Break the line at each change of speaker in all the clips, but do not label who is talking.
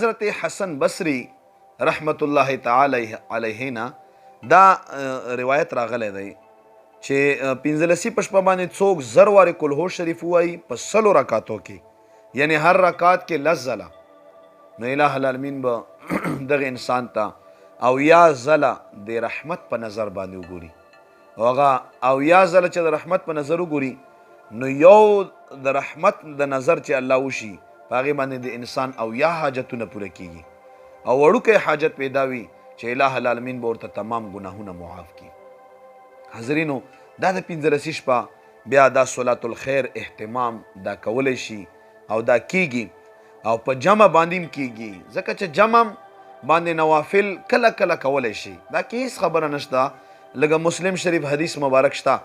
حضرت حسن بصری رحمت الله تعالی علیه نه دا روایت راغلی دی چې پنځلسي په شپه باندې څوک 1000 وارې کل هو شریف وایي په 100 رکعاتو کې، یعنی هر رکعت کې 10 ځله، نو الٰه العالمین به دغه انسان ته 80 ځله د رحمت په نظر باندې وګوري، او هغه 80 ځله چې د رحمت په نظر وګوري نو یو د رحمت د نظر چې الله وشي په هغې باندې د انسان 80 حاجتونه پوره کیږي، او وړوکی حاجت پیدا وي چې الٰه العالمین به ورته تمام ګناهونه معاف کړي. حاضرینو دا د پنځلسي شپه بیا دا صلات الخیر اهتمام دا کولی شي او دا کیږي، او په جمع باندې هم کیږي، ځکه چې جمع باندې نوافل کله کله کولی شي، دا کې هیڅ خبره نشته. لکه مسلم شریف حدیث مبارک شته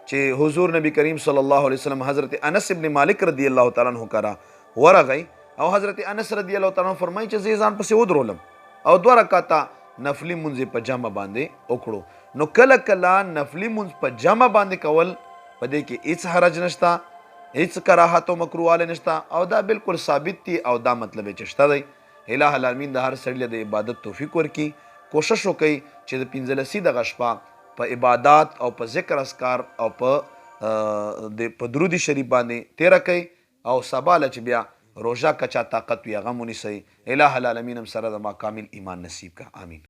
چې حضور نبی کریم صلی الله علیه وسلم حضرت انس ابن مالک رضی الله تعالی عنہ کرا ورغی، او حضرت انس رضی الله تعالی عنہ فرمایي چې زه ځان پسې ودرولم او 2 رکعاته نفلی منځ په جمع باندې وکړو. نو کله کله نفلی منځ په جمع باندې کول په دې کې هیڅ حرج نشته، هیڅ کراهت او مکروهوالی نشته، او دا بالکل ثابت دي، او دا مطلب چې شته دی. الٰه العالمین د هر سړي د عبادت توفیق ورکړي. کوشش وکړئ چې د پنځلسي دغه شپه په عبادات او په ذکر اذکار او په درود شریف باندې تیره کوئ، او سبا له چې بیا روژه که چا طاقت وي هغه ونیسئ. الٰه العالمین هم سره د ما کامل ایمان نصیب که. آمین.